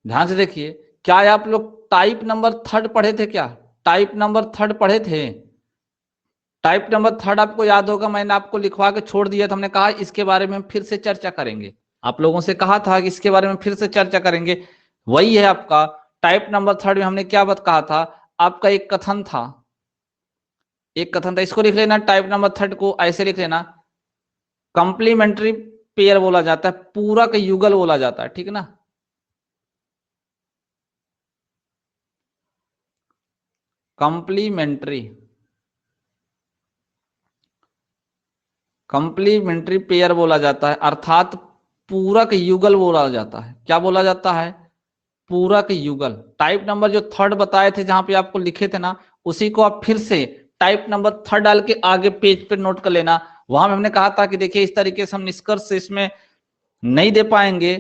ध्यान से देखिए, क्या आप लोग टाइप नंबर 3 पढ़े थे? क्या टाइप नंबर 3 पढ़े थे? टाइप नंबर 3 आपको याद होगा, मैंने आपको लिखवा के छोड़ दिया था। हमने कहा इसके बारे में फिर से चर्चा करेंगे, आप लोगों से कहा था कि इसके बारे में फिर से चर्चा करेंगे। वही है आपका टाइप नंबर 3 में हमने क्या बात कहा था? आपका एक कथन था, एक कथन था, इसको लिख लेना। टाइप नंबर 3 को ऐसे लिख लेना, कंप्लीमेंट्री पेयर बोला जाता है, पूरक युगल बोला जाता है, ठीक है ना। कंप्लीमेंट्री कंप्लीमेंट्री पेयर बोला जाता है, अर्थात पूरक युगल बोला जाता है। क्या बोला जाता है? पूरक युगल। टाइप नंबर जो 3 बताए थे, जहां पे आपको लिखे थे ना, उसी को आप फिर से टाइप नंबर 3 डाल के आगे पेज पे नोट कर लेना। वहां में हमने कहा था कि देखिए इस तरीके से हम निष्कर्ष इसमें नहीं दे पाएंगे,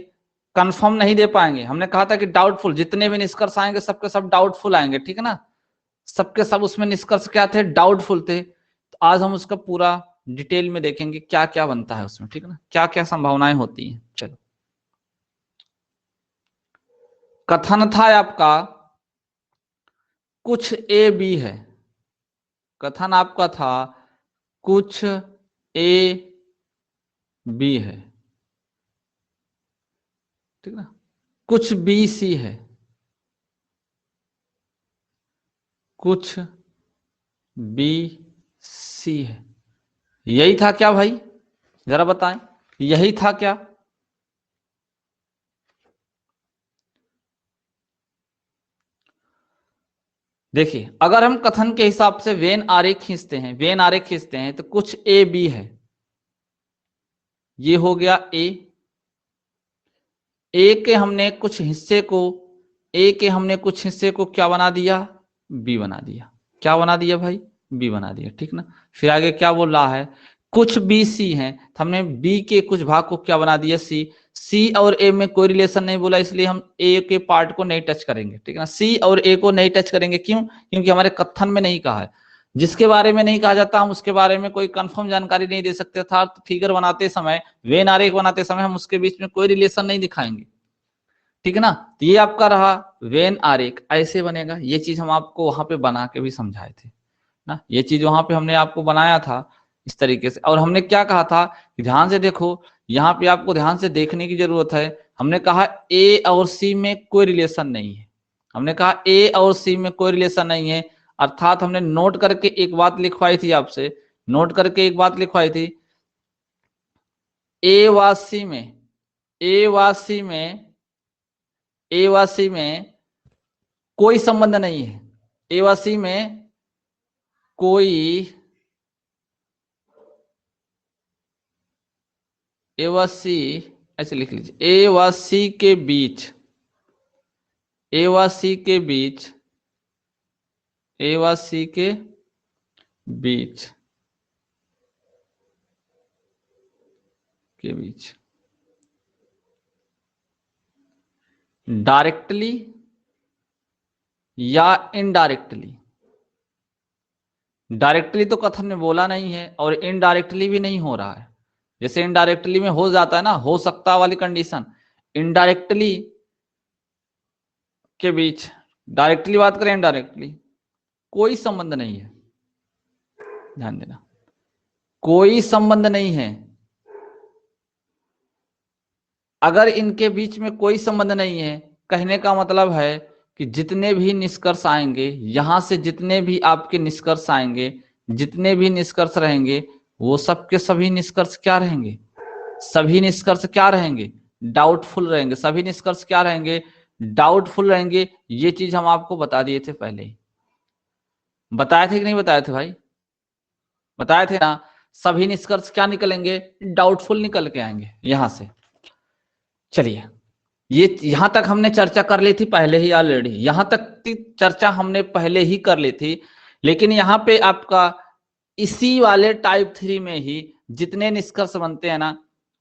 कंफर्म नहीं दे पाएंगे। हमने कहा था कि डाउटफुल, जितने भी निष्कर्ष आएंगे सबके सब डाउटफुल आएंगे, ठीक है ना। सबके सब उसमें निष्कर्ष क्या थे? डाउटफुल थे। तो आज हम उसका पूरा डिटेल में देखेंगे क्या क्या बनता है उसमें, ठीक है ना, क्या क्या संभावनाएं होती हैं। चलो, कथन था आपका कुछ ए बी है। कथन आपका था कुछ ए बी है, ठीक ना। कुछ बी सी है, कुछ बी सी है। यही था क्या भाई? जरा बताएं, यही था क्या? देखिए, अगर हम कथन के हिसाब से वेन आरेख खींचते हैं, वेन आरेख खींचते हैं, तो कुछ ए बी है। ये हो गया ए के हमने कुछ हिस्से को, ए के हमने कुछ हिस्से को क्या बना दिया? बी बना दिया। क्या बना दिया भाई? बी बना दिया, ठीक ना। फिर आगे क्या बोल रहा है? कुछ बी सी है, तो हमने बी के कुछ भाग को क्या बना दिया? सी। सी और ए में कोई रिलेशन नहीं बोला, इसलिए हम ए के पार्ट को नहीं टच करेंगे, ठीक है ना। सी और ए को नहीं टच करेंगे, क्यों? क्योंकि हमारे कथन में नहीं कहा है। जिसके बारे में नहीं कहा जाता हम उसके बारे में कोई कंफर्म जानकारी नहीं दे सकते था। तो फिगर बनाते समय, वेन आरेख बनाते समय हम उसके बीच में कोई रिलेशन नहीं दिखाएंगे, ठीक है ना। तो ये आपका रहा वेन आरेख, ऐसे बनेगा। ये चीज हम आपको वहां पे बना के भी समझाए थे ना, ये चीज वहां पे हमने आपको बनाया था इस तरीके से। और हमने क्या कहा था कि ध्यान से देखो, यहाँ पे आपको ध्यान से देखने की जरूरत है। हमने कहा ए और सी में कोई रिलेशन नहीं है। हमने कहा ए और सी में कोई रिलेशन नहीं है, अर्थात हमने नोट करके एक बात लिखवाई थी आपसे, नोट करके एक बात लिखवाई थी, ए वासी में, ए वासी में, ए वासी में कोई संबंध नहीं है। ए व सी में कोई, ए व सी, ऐसे लिख लीजिए, ए व सी के बीच, ए व सी के बीच, ए व सी के बीच, के बीच डायरेक्टली या इनडायरेक्टली, डायरेक्टली तो कथन में बोला नहीं है और इनडायरेक्टली भी नहीं हो रहा है। जैसे इनडायरेक्टली में हो जाता है ना, हो सकता वाली कंडीशन, इनडायरेक्टली के बीच, डायरेक्टली बात करें, इनडायरेक्टली कोई संबंध नहीं है। ध्यान देना, कोई संबंध नहीं है। अगर इनके बीच में कोई संबंध नहीं है, कहने का मतलब है कि जितने भी निष्कर्ष आएंगे, यहां से जितने भी आपके निष्कर्ष आएंगे, जितने भी निष्कर्ष रहेंगे, वो सबके सभी निष्कर्ष क्या रहेंगे? सभी निष्कर्ष क्या रहेंगे? डाउटफुल रहेंगे। सभी निष्कर्ष क्या रहेंगे? डाउटफुल रहेंगे। ये चीज हम आपको बता दिए थे पहले ही। बताए थे कि नहीं बताए थे भाई? बताए थे ना। सभी निष्कर्ष क्या निकलेंगे? डाउटफुल निकल के आएंगे यहां से। चलिए, ये यहां तक हमने चर्चा कर ली थी पहले ही, ऑलरेडी यहां तक की चर्चा हमने पहले ही कर ली थी। लेकिन यहाँ पे आपका इसी वाले टाइप 3 में ही जितने निष्कर्ष बनते हैं ना,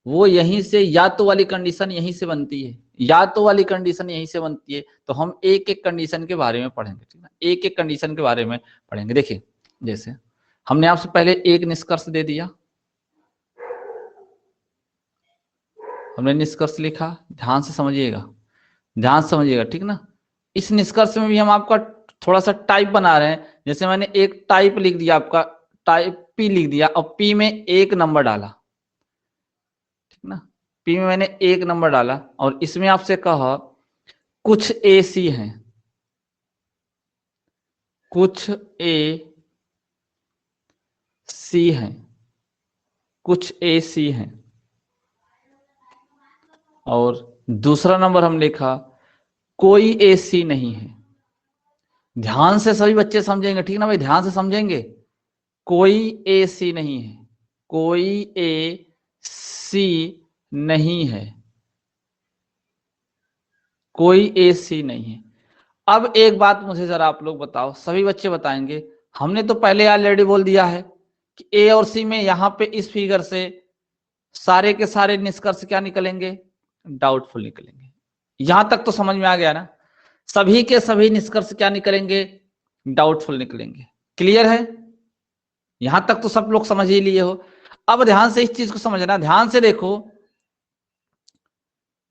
वो यहीं से, या तो वाली कंडीशन यहीं से बनती है, या तो वाली कंडीशन यहीं से बनती है। तो हम एक एक कंडीशन के बारे में पढ़ेंगे, ठीक है, एक एक कंडीशन के बारे में पढ़ेंगे। देखिए, जैसे हमने आपसे पहले एक निष्कर्ष दे दिया, हमने निष्कर्ष लिखा, ध्यान से समझिएगा। ध्यान से समझिएगा, ठीक ना। इस निष्कर्ष में भी हम आपका थोड़ा सा टाइप बना रहे हैं। जैसे मैंने एक टाइप लिख दिया, आपका टाइप पी लिख दिया और पी में 1 नंबर डाला, ठीक ना। पी में मैंने 1 नंबर डाला और इसमें आपसे कहा कुछ ए सी है, कुछ ए सी है, कुछ ए सी है। और दूसरा नंबर हम लिखा कोई ए सी नहीं है। ध्यान से सभी बच्चे समझेंगे, ठीक ना भाई, ध्यान से समझेंगे। कोई ए सी नहीं है, कोई ए सी नहीं है, कोई ए सी नहीं है। अब एक बात मुझे जरा आप लोग बताओ, सभी बच्चे बताएंगे। हमने तो पहले ऑलरेडी बोल दिया है कि ए और सी में यहां पे इस फिगर से सारे के सारे निष्कर्ष क्या निकलेंगे, डाउटफुल निकलेंगे। यहां तक तो समझ में आ गया ना, सभी के सभी निष्कर्ष क्या निकलेंगे, डाउटफुल निकलेंगे। क्लियर है, यहां तक तो सब लोग समझ ही लिए हो। अब ध्यान से इस चीज को समझना, ध्यान से देखो,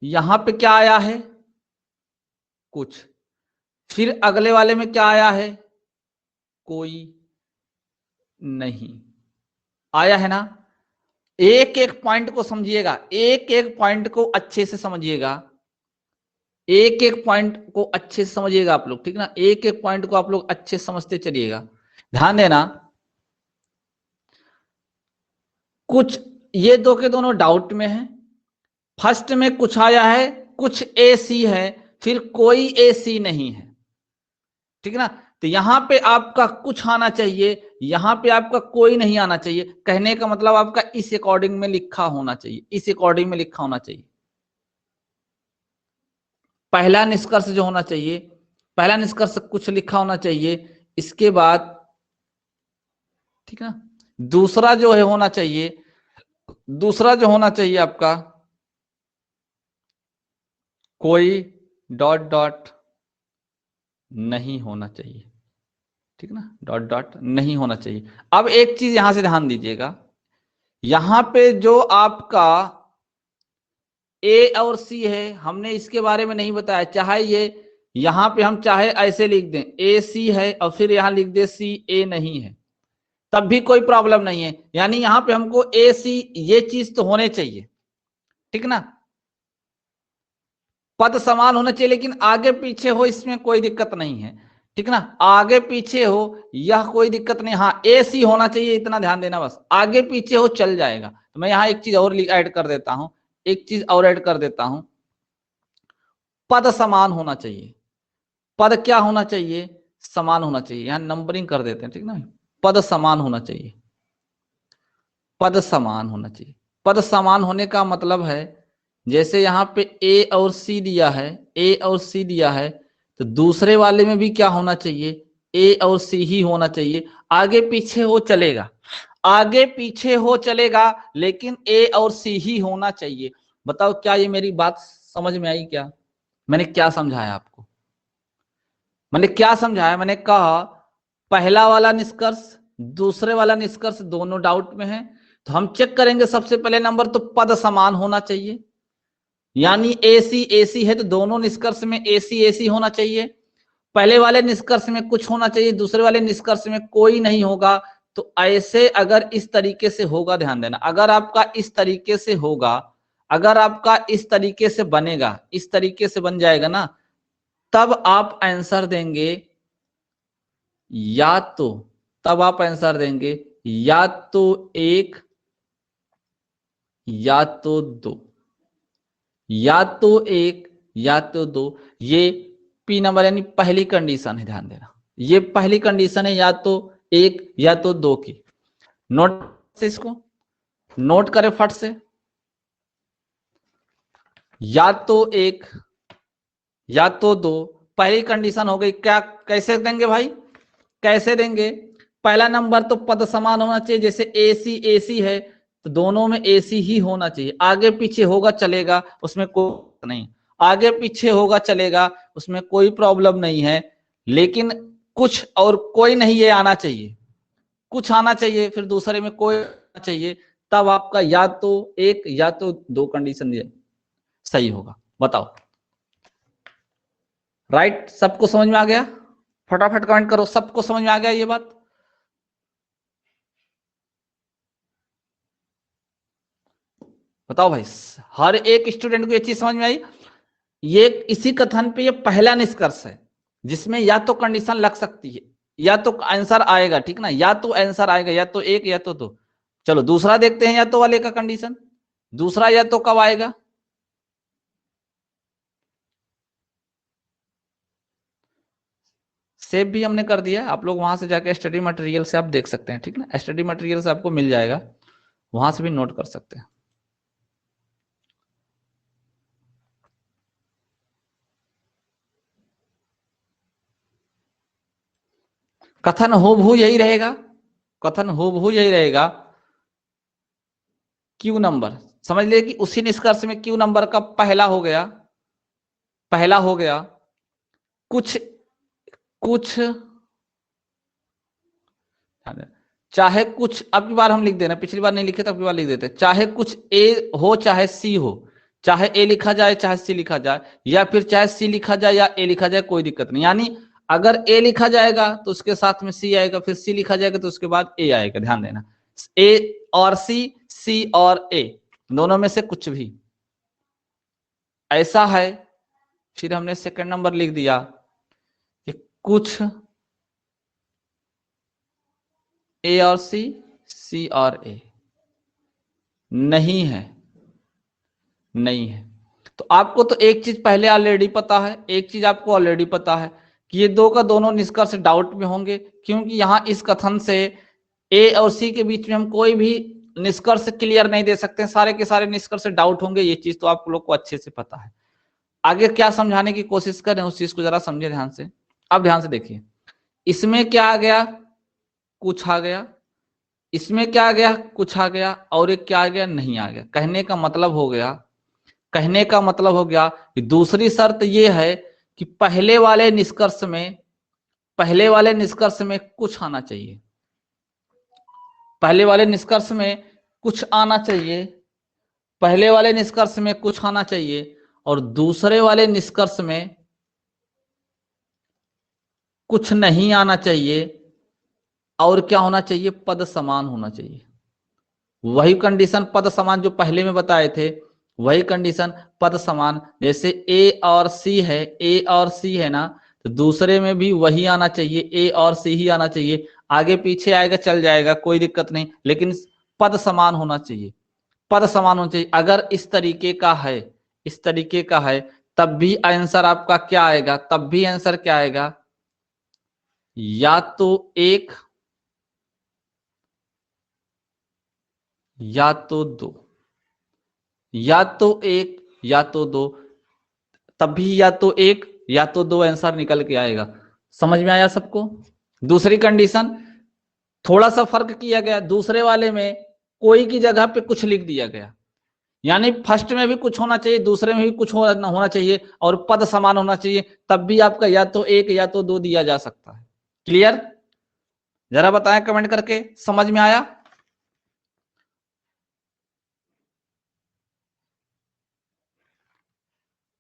यहां पे क्या आया है, कुछ, फिर अगले वाले में क्या आया है, कोई नहीं आया है ना। एक एक पॉइंट को समझिएगा, एक एक पॉइंट को अच्छे से समझिएगा, एक एक पॉइंट को अच्छे से समझिएगा आप लोग, ठीक ना। एक एक पॉइंट को आप लोग अच्छे से समझते चलिएगा। ध्यान देना, कुछ ये दो के दोनों डाउट में है। फर्स्ट में कुछ आया है, कुछ ए सी है, फिर कोई ए सी नहीं है, ठीक ना। तो यहां पे आपका कुछ आना चाहिए, यहां पे आपका कोई नहीं आना चाहिए। कहने का मतलब आपका इस अकॉर्डिंग में लिखा होना चाहिए, इस अकॉर्डिंग में लिखा होना चाहिए। पहला निष्कर्ष जो होना चाहिए, पहला निष्कर्ष कुछ लिखा होना चाहिए, इसके बाद, ठीक है, दूसरा जो है होना चाहिए, दूसरा जो होना चाहिए आपका कोई डॉट डॉट नहीं होना चाहिए, ठीक ना, डॉट डॉट नहीं होना चाहिए। अब एक चीज यहां से ध्यान दीजिएगा, यहां पे जो आपका ए और सी है, हमने इसके बारे में नहीं बताया। चाहे ये यहां पे हम चाहे ऐसे लिख दें ए सी है और फिर यहां लिख दे सी ए नहीं है, तब भी कोई प्रॉब्लम नहीं है। यानी यहां पे हमको ए सी ये चीज तो होने चाहिए, ठीक ना। पद समान होना चाहिए, लेकिन आगे पीछे हो इसमें कोई दिक्कत नहीं है, ठीक ना। आगे पीछे हो यह कोई दिक्कत नहीं, हाँ ए सी होना चाहिए, इतना ध्यान देना बस। आगे पीछे हो चल जाएगा। तो मैं यहां एक चीज और ऐड कर देता हूं, एक चीज और ऐड कर देता हूं, पद समान होना चाहिए। पद क्या होना चाहिए, समान होना चाहिए। यहां नंबरिंग कर देते हैं, ठीक ना। पद समान होना चाहिए, पद समान होना चाहिए। पद समान होने का मतलब है, जैसे यहाँ पे ए और सी दिया है, ए और सी दिया है, तो दूसरे वाले में भी क्या होना चाहिए, ए और सी ही होना चाहिए। आगे पीछे हो चलेगा, आगे पीछे हो चलेगा, लेकिन ए और सी ही होना चाहिए। बताओ क्या ये मेरी बात समझ में आई क्या, मैंने क्या समझाया आपको, मैंने क्या समझाया। मैंने कहा पहला वाला निष्कर्ष दूसरे वाला निष्कर्ष दोनों डाउट में है, तो हम चेक करेंगे सबसे पहले नंबर तो पद समान होना चाहिए। यानी ए सी है तो दोनों निष्कर्ष में ए सी होना चाहिए। पहले वाले निष्कर्ष में कुछ होना चाहिए, दूसरे वाले निष्कर्ष में कोई नहीं होगा। तो ऐसे अगर इस तरीके से होगा, ध्यान देना, अगर आपका इस तरीके से होगा, अगर आपका इस तरीके से बनेगा, इस तरीके से बन जाएगा ना, तब आप आंसर देंगे या तो, तब आप आंसर देंगे या तो 1 या तो 2, या तो 1 या तो 2। ये पी नंबर यानी पहली कंडीशन है, ध्यान देना, ये पहली कंडीशन है, या तो 1 या तो 2 की। नोट से इसको नोट करें फट से, या तो 1 या तो 2 पहली कंडीशन हो गई। क्या कैसे देंगे भाई, कैसे देंगे, पहला नंबर तो पद समान होना चाहिए। जैसे ए सी है तो दोनों में ए सी ही होना चाहिए। आगे पीछे होगा चलेगा, उसमें कोई नहीं, आगे पीछे होगा चलेगा, उसमें कोई प्रॉब्लम नहीं है। लेकिन कुछ और कोई नहीं ये आना चाहिए, कुछ आना चाहिए, फिर दूसरे में कोई आना चाहिए, तब आपका या तो 1 या तो 2 कंडीशन सही होगा। बताओ राइट, सबको समझ में आ गया? फटाफट कमेंट करो, सबको समझ में आ गया ये बात? बताओ भाई, हर एक स्टूडेंट को ये चीज समझ में आई? ये इसी कथन पे ये पहला निष्कर्ष है जिसमें या तो कंडीशन लग सकती है या तो आंसर आएगा, ठीक ना, या तो आंसर आएगा, या तो एक या तो दो। चलो दूसरा देखते हैं, या तो वाले का कंडीशन। दूसरा या तो कब आएगा? सेव भी हमने कर दिया, आप लोग वहां से जाके स्टडी मटेरियल से आप देख सकते हैं, ठीक ना, स्टडी मटेरियल से आपको मिल जाएगा, वहां से भी नोट कर सकते हैं। कथन हूबहू यही रहेगा, कथन हूबहू यही रहेगा। क्यू नंबर समझ लिए कि उसी निष्कर्ष में क्यू नंबर का पहला हो गया, पहला हो गया। कुछ कुछ चाहे कुछ, अब की बार हम लिख देना, पिछली बार नहीं लिखे तो अब की बार लिख देते, चाहे कुछ ए हो चाहे सी हो, चाहे ए लिखा जाए चाहे सी लिखा जाए, या फिर चाहे सी लिखा जाए या ए लिखा जाए, कोई दिक्कत नहीं। यानी अगर ए लिखा जाएगा तो उसके साथ में सी आएगा, फिर सी लिखा जाएगा तो उसके बाद ए आएगा, ध्यान देना। ए और सी और ए, दोनों में से कुछ भी ऐसा है। फिर हमने सेकंड नंबर लिख दिया कि कुछ ए और सी और ए नहीं है, नहीं है। तो आपको तो एक चीज पहले ऑलरेडी पता है, एक चीज आपको ऑलरेडी पता है कि ये दो का दोनों निष्कर्ष डाउट में होंगे, क्योंकि यहां इस कथन से ए और सी के बीच में हम कोई भी निष्कर्ष क्लियर नहीं दे सकते, सारे के सारे निष्कर्ष डाउट होंगे, ये चीज तो आप लोग को अच्छे से पता है। आगे क्या समझाने की कोशिश करें उस चीज को जरा समझे ध्यान से। अब ध्यान से देखिए, इसमें क्या आ गया? कुछ आ गया। इसमें क्या आ गया? कुछ आ गया। और एक क्या आ गया? नहीं आ गया। कहने का मतलब हो गया, कहने का मतलब हो गया कि दूसरी शर्त यह है कि पहले वाले निष्कर्ष में, पहले वाले निष्कर्ष में कुछ आना चाहिए, पहले वाले निष्कर्ष में कुछ आना चाहिए, पहले वाले निष्कर्ष में कुछ आना चाहिए, और दूसरे वाले निष्कर्ष में कुछ नहीं आना चाहिए। और क्या होना चाहिए? पद समान होना चाहिए। वही कंडीशन पद समान जो पहले में बताए थे, वही कंडीशन पद समान। जैसे ए और सी है, ए और सी है ना, तो दूसरे में भी वही आना चाहिए, ए और सी ही आना चाहिए। आगे पीछे आएगा चल जाएगा, कोई दिक्कत नहीं, लेकिन पद समान होना चाहिए, पद समान होना चाहिए। अगर इस तरीके का है, इस तरीके का है, तब भी आंसर आपका क्या आएगा? तब भी आंसर क्या आएगा? या तो एक या तो दो, या तो एक या तो दो, तब भी या तो एक या तो दो आंसर निकल के आएगा। समझ में आया सबको? दूसरी कंडीशन थोड़ा सा फर्क किया गया, दूसरे वाले में कोई की जगह पे कुछ लिख दिया गया, यानी फर्स्ट में भी कुछ होना चाहिए, दूसरे में भी कुछ होना चाहिए, और पद समान होना चाहिए, तब भी आपका या तो एक या तो दो दिया जा सकता है। क्लियर? जरा बताएं कमेंट करके, समझ में आया?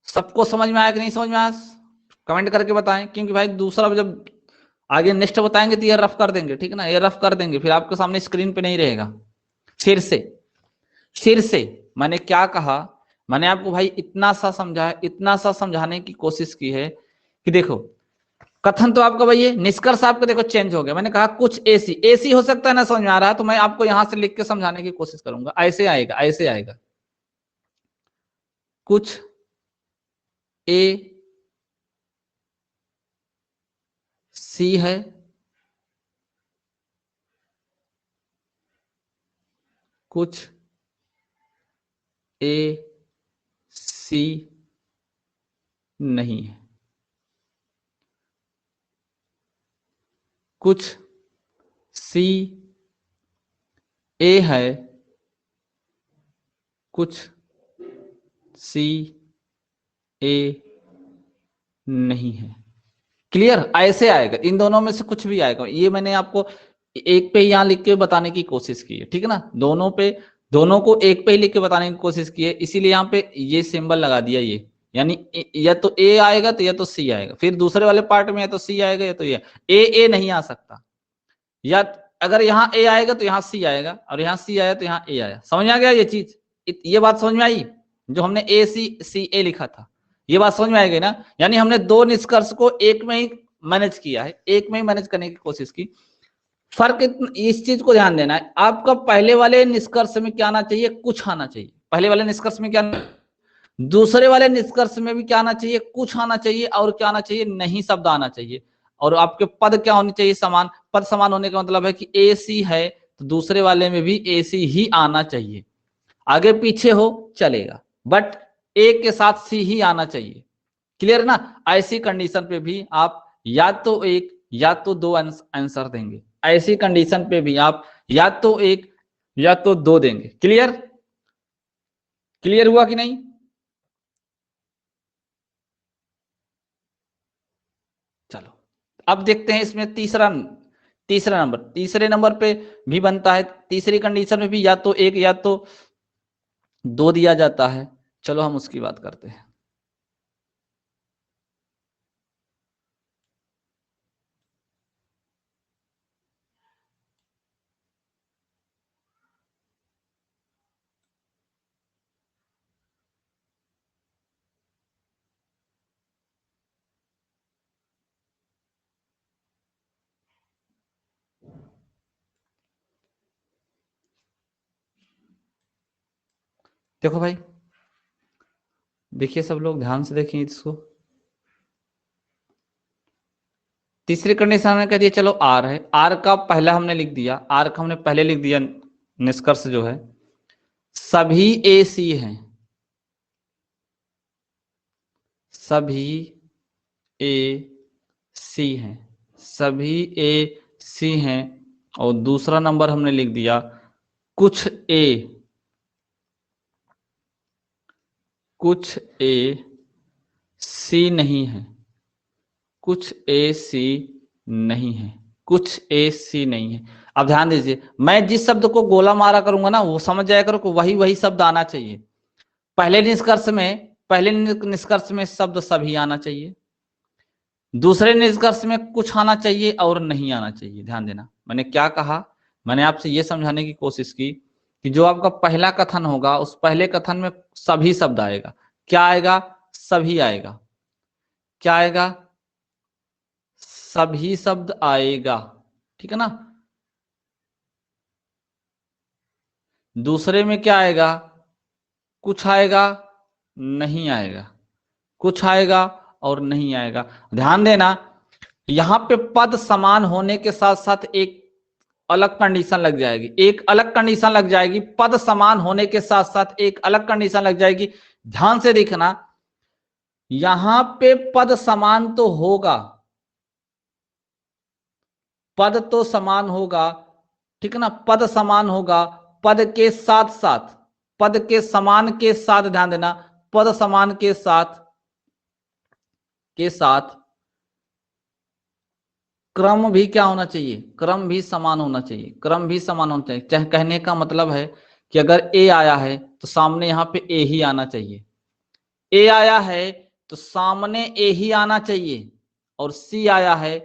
सबको समझ में आया कि नहीं समझ में आया? कमेंट करके बताएं, क्योंकि भाई दूसरा जब आगे नेक्स्ट बताएंगे तो ये रफ कर देंगे, ठीक ना, ये रफ कर देंगे, फिर आपके सामने स्क्रीन पे नहीं रहेगा। फिर से, फिर से मैंने क्या कहा? मैंने आपको भाई इतना सा समझाया, इतना सा समझाने की कोशिश की है कि देखो, कथन तो आपका भाई है, निष्कर्ष आपका देखो चेंज हो गया। मैंने कहा कुछ एसी, एसी हो सकता है ना, समझ में आ रहा है, तो मैं आपको यहां से लिख के समझाने की कोशिश करूंगा। ऐसे आएगा, ऐसे आएगा, कुछ ए सी है, कुछ ए सी नहीं है, कुछ सी ए है, कुछ सी ए नहीं है। क्लियर? ऐसे आएगा, इन दोनों में से कुछ भी आएगा। ये मैंने आपको एक पे यहां लिख के बताने की कोशिश की है, ठीक है ना, दोनों पे, दोनों को एक पे ही लिख के बताने की कोशिश की है, इसीलिए यहाँ पे ये सिंबल लगा दिया, ये यानी या तो ए आएगा तो या तो सी आएगा, फिर दूसरे वाले पार्ट में या तो सी आएगा या तो ए नहीं आ सकता, या अगर यहाँ ए आएगा तो यहाँ सी आएगा, और यहाँ सी आया तो यहाँ ए आया। समझ में आ गया ये चीज, ये बात समझ में आई जो हमने ए सी ए लिखा था, ये बात समझ में आएगी ना। यानी हमने दो निष्कर्ष को एक में ही मैनेज किया है, एक में ही मैनेज करने की कोशिश की। फर्क इस चीज को ध्यान देना है, आपका पहले वाले निष्कर्ष में क्या आना चाहिए, कुछ आना चाहिए। पहले वाले निष्कर्ष में क्या, दूसरे वाले निष्कर्ष में भी क्या आना चाहिए, कुछ आना चाहिए, और क्या आना चाहिए, नहीं शब्द आना चाहिए। और आपके पद क्या होने चाहिए, समान। पद समान होने का मतलब है कि ए सी है तो दूसरे वाले में भी ए सी ही आना चाहिए, आगे पीछे हो चलेगा, बट ए के साथ सी ही आना चाहिए। क्लियर ना। ऐसी कंडीशन पे भी आप या तो एक या तो दो आंसर देंगे, ऐसी कंडीशन पे भी आप या तो एक या तो दो देंगे। क्लियर, क्लियर हुआ कि नहीं। चलो अब देखते हैं इसमें तीसरा नंबर, तीसरे नंबर पे भी बनता है, तीसरी कंडीशन में भी या तो एक या तो दो दिया जाता है। चलो हम उसकी बात करते हैं। देखो भाई, देखिए सब लोग ध्यान से देखें इसको। तीसरी कंडीशन हमने कह दिया, चलो आर है, आर का पहला हमने लिख दिया, आर का हमने पहले लिख दिया निष्कर्ष जो है, सभी ए सी हैं, सभी ए सी हैं, सभी ए सी हैं। और दूसरा नंबर हमने लिख दिया, कुछ ए सी नहीं है, कुछ ए सी नहीं है, कुछ ए सी नहीं है। अब ध्यान दीजिए, मैं जिस शब्द को गोला मारा करूंगा ना, वो समझ जाया करो कि वही शब्द आना चाहिए। पहले निष्कर्ष में शब्द सभी आना चाहिए, दूसरे निष्कर्ष में कुछ आना चाहिए और नहीं आना चाहिए। ध्यान देना, मैंने क्या कहा, मैंने आपसे ये समझाने की कोशिश की कि जो आपका पहला कथन होगा, उस पहले कथन में सभी शब्द आएगा। क्या आएगा, सभी आएगा। क्या आएगा, सभी शब्द आएगा, ठीक है ना। दूसरे में क्या आएगा, कुछ आएगा, नहीं आएगा, कुछ आएगा और नहीं आएगा। ध्यान देना, यहां पे पद समान होने के साथ साथ एक अलग कंडीशन लग जाएगी, एक अलग कंडीशन लग जाएगी। पद समान होने के साथ साथ एक अलग कंडीशन लग जाएगी। ध्यान से देखना, यहां पे पद समान तो होगा, पद तो समान होगा, ठीक है ना, पद समान होगा। पद के साथ साथ, पद के समान के साथ, ध्यान देना, पद समान के साथ क्रम भी क्या होना चाहिए, क्रम भी समान होना चाहिए, क्रम भी समान होना चाहिए। चाहे कहने का मतलब है कि अगर ए आया है तो सामने यहां पे ए ही आना चाहिए, ए आया है तो सामने ए ही आना चाहिए, और सी आया है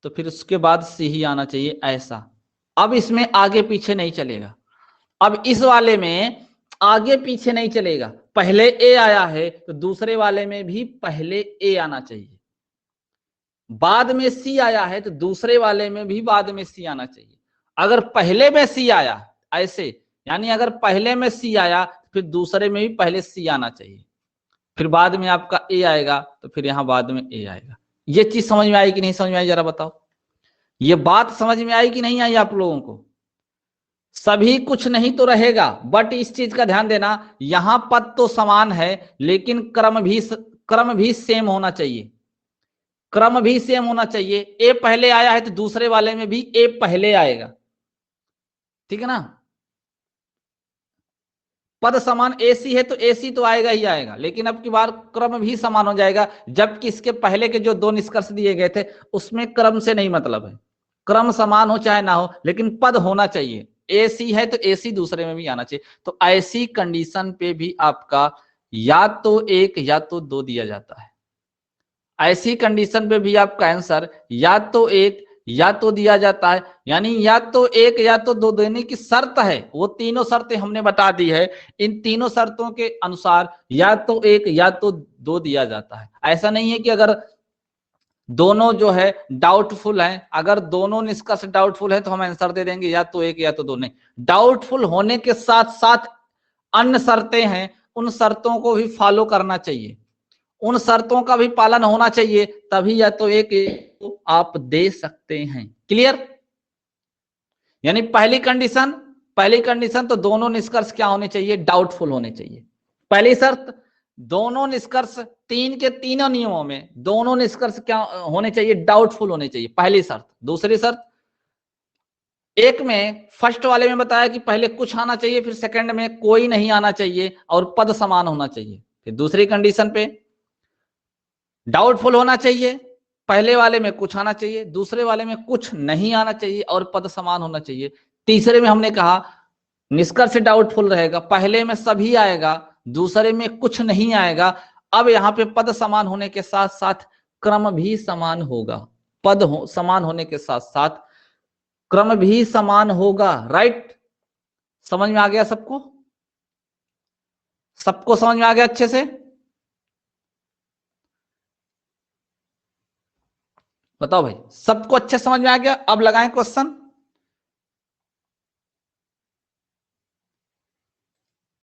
तो फिर उसके बाद सी ही आना चाहिए, ऐसा। अब इसमें आगे पीछे नहीं चलेगा, अब इस वाले में आगे पीछे नहीं चलेगा। पहले ए आया है तो दूसरे वाले में भी पहले ए आना चाहिए, बाद में सी आया है तो दूसरे वाले में भी बाद में सी आना चाहिए। अगर पहले में सी आया ऐसे, यानी अगर पहले में सी आया फिर दूसरे में भी पहले सी आना चाहिए, फिर बाद में आपका ए आएगा तो फिर यहां बाद में ए आएगा। ये चीज समझ में आई कि नहीं समझ में आई, जरा बताओ। ये बात समझ में आई कि नहीं आई आप लोगों को। सभी कुछ नहीं तो रहेगा, बट इस चीज का ध्यान देना, यहां पद तो समान है लेकिन क्रम भी सेम होना चाहिए, क्रम भी सेम होना चाहिए। ए पहले आया है तो दूसरे वाले में भी ए पहले आएगा, ठीक है ना। पद समान एसी है तो एसी तो आएगा ही आएगा, लेकिन अब की बार क्रम भी समान हो जाएगा। जबकि इसके पहले के जो दो निष्कर्ष दिए गए थे उसमें क्रम से नहीं मतलब है, क्रम समान हो चाहे ना हो लेकिन पद होना चाहिए। एसी है तो एसी दूसरे में भी आना चाहिए। तो ऐसी कंडीशन पे भी आपका या तो 1 या तो 2 दिया जाता है। ऐसी कंडीशन पे भी आपका आंसर या तो 1 या तो दिया जाता है, यानी या तो 1 या तो 2 देने की शर्त है। वो तीनों शर्तें हमने बता दी है, इन तीनों शर्तों के अनुसार या तो 1 या तो 2 दिया जाता है। ऐसा नहीं है कि अगर दोनों जो है डाउटफुल हैं, अगर दोनों निष्कर्ष डाउटफुल है तो हम आंसर दे देंगे या तो 1 या तो 2। नहीं, डाउटफुल होने के साथ साथ अन्य शर्तें हैं, उन शर्तों को भी फॉलो करना चाहिए, उन शर्तों का भी पालन होना चाहिए, तभी या तो 1 आप दे सकते हैं। क्लियर? यानी पहली कंडीशन तो दोनों निष्कर्ष क्या होने चाहिए? डाउटफुल होने चाहिए। पहली शर्त, दोनों निष्कर्ष 3 के तीनों नियमों में दोनों निष्कर्ष क्या होने चाहिए? डाउटफुल होने चाहिए, पहली शर्त। दूसरी शर्त, एक में फर्स्ट वाले में बताया कि पहले कुछ आना चाहिए, फिर सेकंड में कोई नहीं आना चाहिए और पद समान होना चाहिए। फिर दूसरी कंडीशन पे डाउटफुल होना चाहिए, पहले वाले में कुछ आना चाहिए, दूसरे वाले में कुछ नहीं आना चाहिए और पद समान होना चाहिए। तीसरे में हमने कहा निष्कर्ष डाउटफुल रहेगा, पहले में सभी आएगा, दूसरे में कुछ नहीं आएगा। अब यहाँ पे पद समान होने के साथ साथ क्रम भी समान होगा। समान होने के साथ साथ क्रम भी समान होगा। राइट? समझ में आ गया सबको? सबको समझ में आ गया अच्छे से? बताओ भाई, सबको अच्छे समझ में आ गया? अब लगाएं क्वेश्चन।